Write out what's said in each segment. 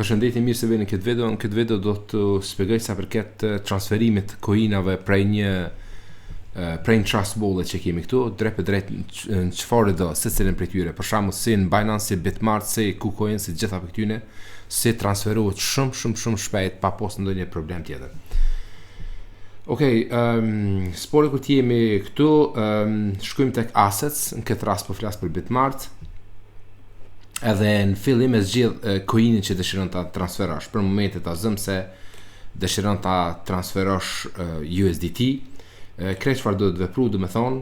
Përshëndetje, mirë se vini në këtë video. Në këtë video do të shpjegoj sa përket transferimit coinave prej një trust wallet që kemi këtu, drejt për drejt në çfarë do secilin prej tyre. Për shembull, si në Binance, si Bitmart, si KuCoin, si gjitha për këtyne, si transferohet shumë shpejt pa pas ndonjë problem tjetër. Okej, spori kur jemi këtu, shkojmë tek Assets, në këtë rast po flas për Bitmart. Edhe në fillim e zgjidh coinin që dëshiron ta transferosh. Për momentin ta zëm se dëshiron ta transferosh USDT. Krejt çfarë do të vepru, do të thonë,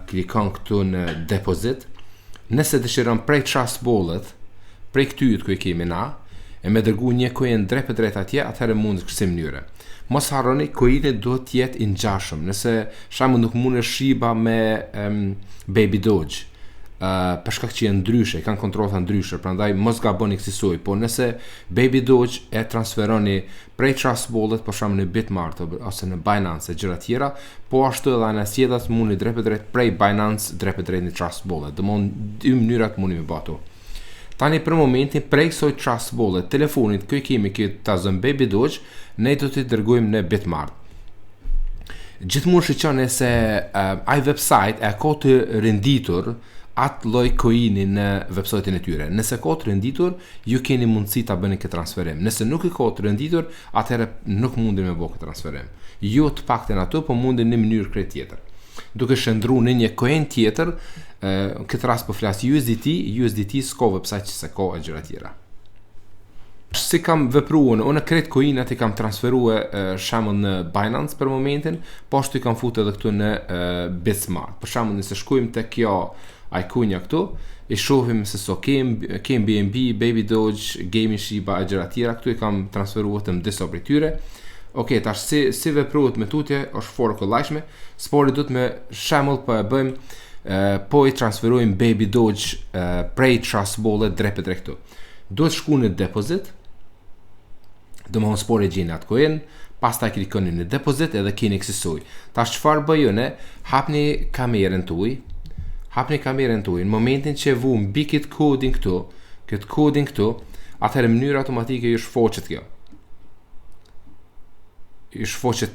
klikon këtu në deposit. Nëse dëshiron prej trust wallet, prej këtyre ku e kemi na, e me dërgu një coin drejt për drejt atje, atëherë mund në kësaj mënyre. Mos harroni, coini duhet të jetë i ngjashëm. Nëse shembull nuk mund të shiba me Baby Doge, për shkak që janë ndryshe, kanë kontrolla ndryshe, prandaj mos gaboni kësaj, po nëse Baby Doge e transferoni prej trust wallet, për shembull në Bitmart ose në Binance e gjëra tjera, po ashtu edhe ana sjellat mundi drejt për drejt prej Binance drejt për drejt në trust wallet. Domthon dy mënyrat mundi me bëto. Tani për momentin prej kësaj trust wallet telefonit që kemi këtë ta zëm Baby Doge, ne do t'i dërgojmë në Bitmart. Gjithmonë shiqoni se ai website e ka të renditur atë lloj coini në website-in e tyre. Nëse ka të renditur, ju keni mundësi ta bëni këtë transferim. Nëse nuk e ka të renditur, atëherë nuk mundi me bëu këtë transferim. Jo të paktën ato, po mundi në mënyrë krejt tjetër. Duke shndruar në një coin tjetër, këtë rast po flas USDT s'ka website që se ka e gjëra tjera. Si kam vepruar, unë krejt coinat i kam transferuar shembull në Binance për momentin, po ashtu i kam futur edhe këtu në Bitmart. Për shembull, nëse shkojmë tek kjo icon-ja këtu, i shohim se so Kemi BNB, Baby Doge, Gaming Shiba e gjëra tjera, këtu i kam transferuar të disa prej tyre. Okej, tash si veprohet me tutje, është fort e kollajshme. Spori do të me shembull po e bëjmë, po i transferojmë Baby Doge prej trust wallet drejt për drejt këtu. Duhet shku në deposit, do më spori gjeni atë coin, pastaj klikoni në deposit edhe keni kësaj. Tash çfarë bëjoni? Hapni kamerën tuaj. Në momentin që vu mbi këtë kodin këtu, atëherë mënyra automatike ju shfaqet kjo. Ju shfaqet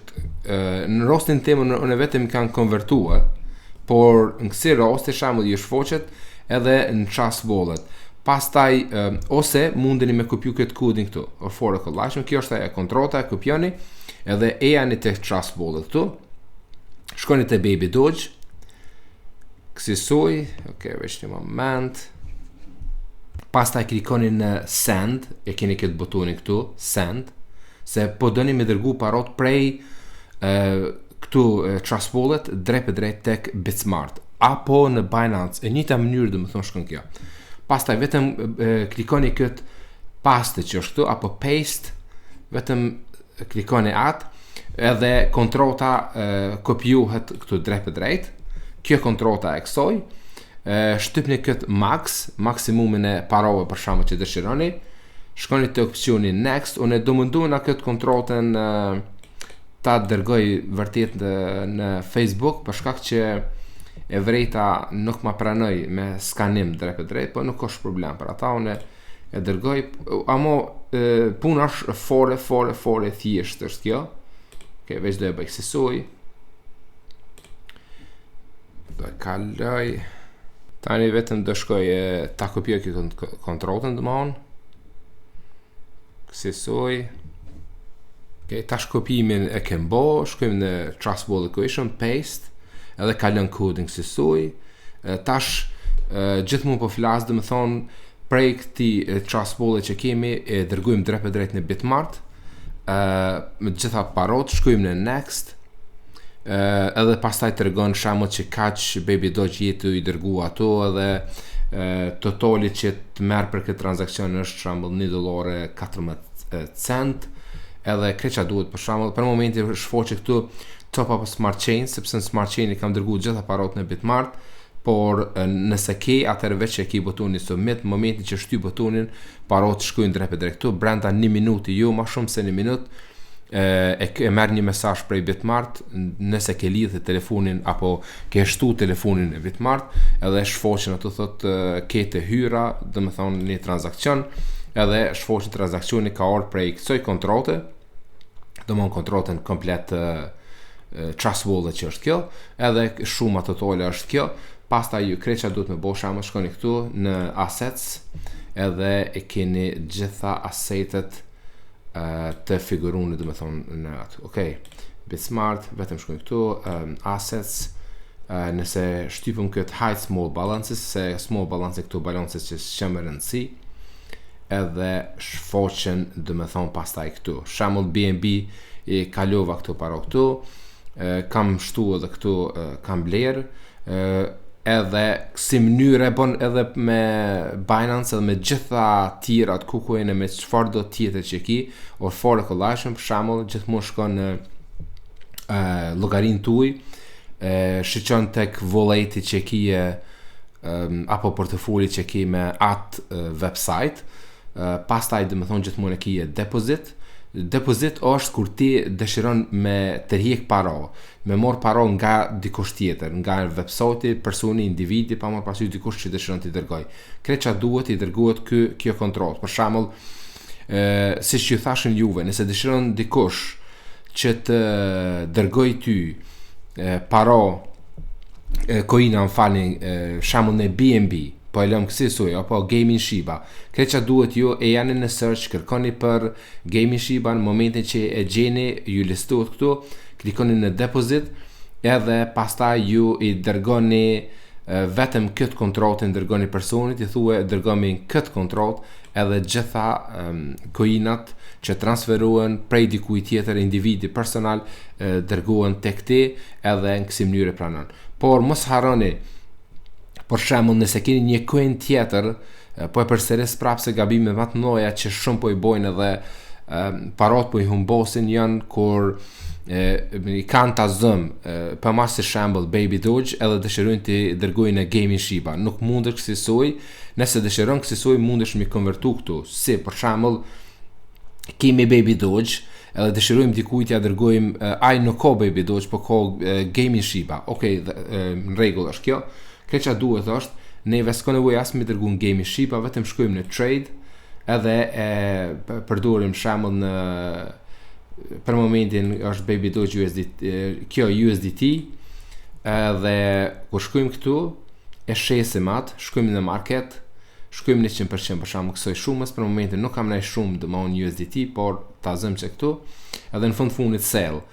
në rastin tim unë vetëm kanë konvertuar, por në kësaj rasti shembull ju shfaqet edhe në trust wallet. Pastaj ose mundeni me kopju këtë kodin këtu. Fort e kollajshëm, kjo është ajo kontrolla, e kopjoni edhe e jani tek trust wallet këtu. Shkoni te Baby Doge. Kësaj, veç një moment. Pastaj klikoni në send, e keni këtë butonin këtu, send, se po doni me dërgu parot prej këtu trust wallet drejt për drejt tek Bitmart apo në Binance, e njëjta mënyrë do të thonë shkon kjo. Pastaj vetëm klikoni këtë paste që është këtu apo paste, vetëm klikoni atë edhe kontrolla kopjuhet këtu drejt për drejt. Kjo kontrolla e kësaj, shtypni këtë maksimumin e parave për shkak që dëshironi. Shkoni te opsioni next, unë do mundoj na këtë kontrollën ta dërgoj vërtet në Facebook për shkak që e vrejta nuk ma pranoj me skanim drejt për drejt, po nuk është problem për ata, unë e dërgoj, amo puna është fore thjesht është kjo. Veç do e bëj kësaj. Do e kaloj. Tani vetëm do shkoj ta kopjoj këtë kontrollën domthon. Kësaj. Tash kopimin e kem bë, shkojmë në trust wallet equation, paste, edhe kalon kodin kësaj. Tash gjithmonë po flas, domethën prej këtij trust wallet që kemi e dërgojmë drejt për drejt në Bitmart. Me gjitha parot, shkojmë në next. Edhe pastaj tregon shembull që kaq Baby Doge jetu i dërgu ato edhe totali që të merr për këtë transakcion është shembull $1.14 edhe kreça duhet për shembull për momentin shfaqet këtu top up smart chain, sepse në smart chain i kam dërguar gjitha parot në Bitmart, por nëse ke atëherë veç e ke butonin submit, momentin që shtyp butonin parot shkojnë drejt për drejt këtu brenda 1 minuti, jo më shumë se 1 minutë. E merr një mesazh prej Bitmart nëse ke lidhë telefonin apo ke shtu telefonin e Bitmart, edhe shfaqen ato thotë kete hyra, do të thonë një transakcion, edhe shfaqet transakcioni ka ardhur prej kësaj kontrolte, domthon kontrolën komplet trust wallet që është kjo, edhe shuma totale është kjo. Pastaj ju kreça duhet me bosh ama shkoni këtu në assets, edhe e keni gjitha assetet të figuruar domethënë në atë. Okej. Bitmart, vetëm shkojmë këtu, assets, nëse shtypëm këtë hide small balances, se small balances këtu balances që s'kem rëndësi, edhe shfaqen domethënë pastaj këtu. Shembull BNB i kalova këtu para këtu, kam shtu edhe këtu kam bler, edhe si mënyrë e bën edhe me Binance edhe me gjitha tjerat kukuene me çfarë do tjetër që ki, or fare kollajshëm, për shembull, gjithmonë shkon në llogarin tuaj, shiqon tek valleti që kije apo portofoli që ki me atë website, pastaj domethënë gjithmonë e kije deposit. Deposit është kur ti dëshiron me tërhiq para, me marr para nga dikush tjetër, nga website, personi, individi, pa marr parasysh dikush që dëshiron t'i dërgoj. Kreça duhet i dërgohet kjo kontroll. Për shembull, siç ju thashën juve, nëse dëshiron dikush që të dërgoj ty para Koinat shembull në BNB, po e lëm kësi suj, apo Gaming Shiba. Kreça duhet ju e janë në search, kërkoni për Gaming Shiba, në momentin që e gjeni, ju listohet këtu, klikoni në deposit, edhe pastaj ju i dërgoni vetëm këtë kontrolin, dërgoni personit, i thuaj dërgoni këtë kontroll, edhe gjitha Koinat që transferohen prej dikujt tjetër, individi personal, dërgohen tek ti, edhe në kësi mënyrë pranon. Por mos harroni, për shembull, nëse keni një coin tjetër, po e përsëris prapë se gabime më të mëdha që shumë po i bojnë edhe parat po i humbosin janë kur i kanë ta zëm, për mas si shembull Baby Doge, edhe dëshirojnë të dërgojnë në Gaming Shiba. Nuk mundesh kësaj, nëse dëshiron kësaj mundesh mi konvertu këtu. Si për shembull kemi Baby Doge, edhe dëshirojmë dikujt ja dërgojmë ai nuk ka Baby Doge, po ka Gaming Shiba. Okej, në rregull është kjo. Kreça duhet është, neve s'ka nevojë as me dërguar Gaming Shiba, vetëm shkojmë në trade, edhe përdorim shembull në për momentin është Baby Doge USDT, kjo USDT, edhe kur shkojmë këtu, e shesim atë, shkojmë në market, shkojmë 100% për shembull kësaj shumës, për momentin nuk kam ndaj shumë domon USDT, por ta zëm që këtu, edhe në fundit sale.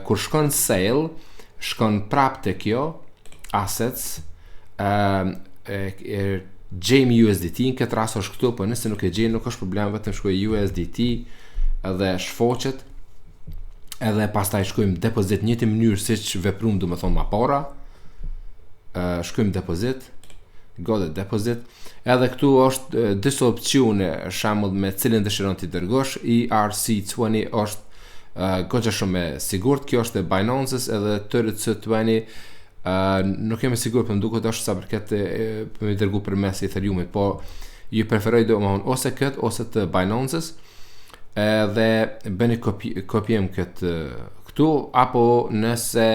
Kur shkon sale, shkon prapë te kjo assets, gjejmë USDT, në këtë rast është këtu, po nëse nuk e gjejmë nuk është problem, vetëm shkoj USDT edhe shfaqet, edhe pastaj shkojmë deposit njëjtë mënyrë siç vepruam domethënë më para, shkojmë deposit, godet deposit, edhe këtu është disa opcione, shembull me cilën dëshiron ti dërgosh, ERC20 është goxha shumë e sigurt, kjo është e Binance's, edhe TRC20 nuk jam i sigurt, për më duket është sa përket për me dërgu përmes Ethereumit, po ju preferoj domethënë ose këtë ose të Binance's, dhe bëni kopjem këtu, apo nëse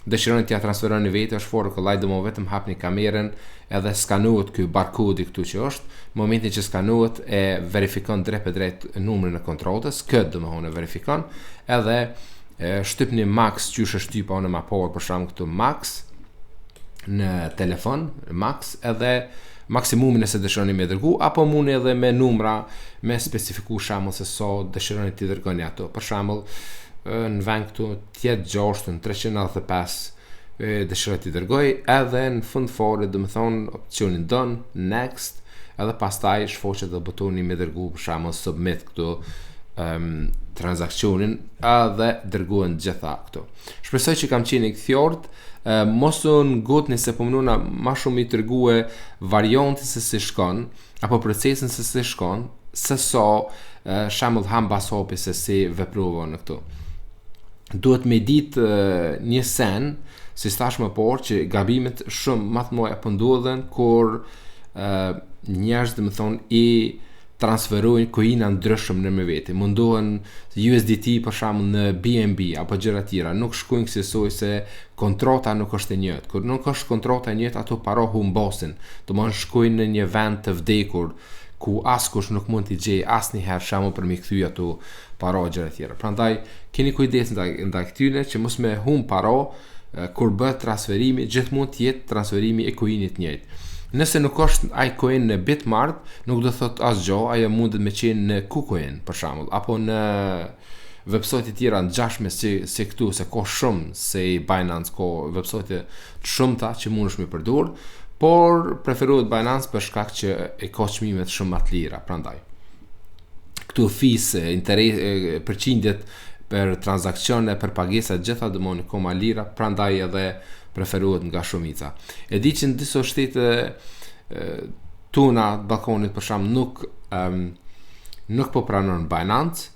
dëshironi t'ja transferoni vetë, është forë kollaj, do më vetëm hapni kamerën, edhe skanohet ky barkodi këtu që është, në momentin që skanohet e verifikon drejt për drejt numrin e kontrollës, këtë domethënë e verifikon, edhe shtypni max që është shtypa në mapor, për shembull këtu max në telefon, max, edhe maksimumin nëse dëshironi me dërgu, apo mundi edhe me numra, me specifiku shembull se sa dëshironi ti dërgoni ato. Për shembull, në vend këtu tjetë 6 në 395 dëshiroj ti dërgoj, edhe në fund fare domethënë opcionin done, next, edhe pastaj shfaqet edhe butoni me dërgu, për shembull submit këtu transakcionin, edhe dërgohen gjitha këtu. Shpresoj që kam qenë i kthjort, mos u ngutni se po mënuna ma shumë i tërgue variantin se si shkon, apo procesin se si shkon, se sa shembull hambas hapi se si veprova në këtu. Duhet me ditë një sen, si thash më parë, që gabimet shumë më të mëdha po ndodhen kur njerëz domethënë i transferojnë coina ndryshëm në me vete. Mundohen USDT për shembull në BNB apo gjëra tjera, nuk shkojnë kësaj se kontrata nuk është e njëjtë. Kur nuk është kontrata e njëjtë, ato para humbosin. Domthon shkojnë në një vend të vdekur, ku askush nuk mund t'i gjej asnjëherë shembull për mi kthy ato para gjëra tjera. Prandaj keni kujdes ndaj këtyre që mos me humb para kur bëhet transferimi, gjithmonë të jetë transferimi e coinit njëjtë. Nëse nuk është ai coin në Bitmart, nuk do thot asgjë, ajo mundet me qenë në KuCoin për shembull, apo në websajte tjera Ndryshme si këtu, se ka shumë se Binance, ka websajte të shumta që mundesh me përdor, por preferohet Binance për shkak që e ka çmimet shumë më të lira. Prandaj këtu fees, përqindjet për transakcione, për pagesa gjitha dëmoni ka më lira, prandaj edhe preferohet nga shumica. E di që në disa shtete tuna balkonit për shembull nuk po pranon Binance,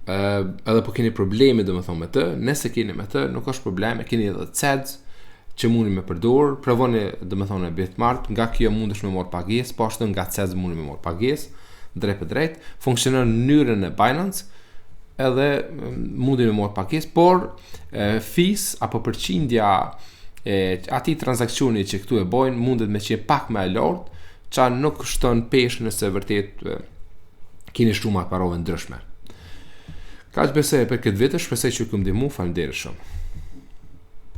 edhe po keni probleme domethënë me të. Nëse keni me të, nuk është probleme, keni edhe Adsense që mundi me përdor, provoni domethënë Bitmart, nga kjo mundesh me marr pagesë, po ashtu nga Adsense mundi me marr pagesë, drejt për drejt, funksionon në mënyrën e Binance, edhe mundi me marr pagesë, por fees apo përqindja ati transakcioni që këtu e bojnë mundet me qenë pak më e lartë, që nuk shton pesh nëse vërtet keni shtuar parave ndryshme. Kaq besoj për këtë vit, shpresoj që ju ndihmu. Faleminderit shumë.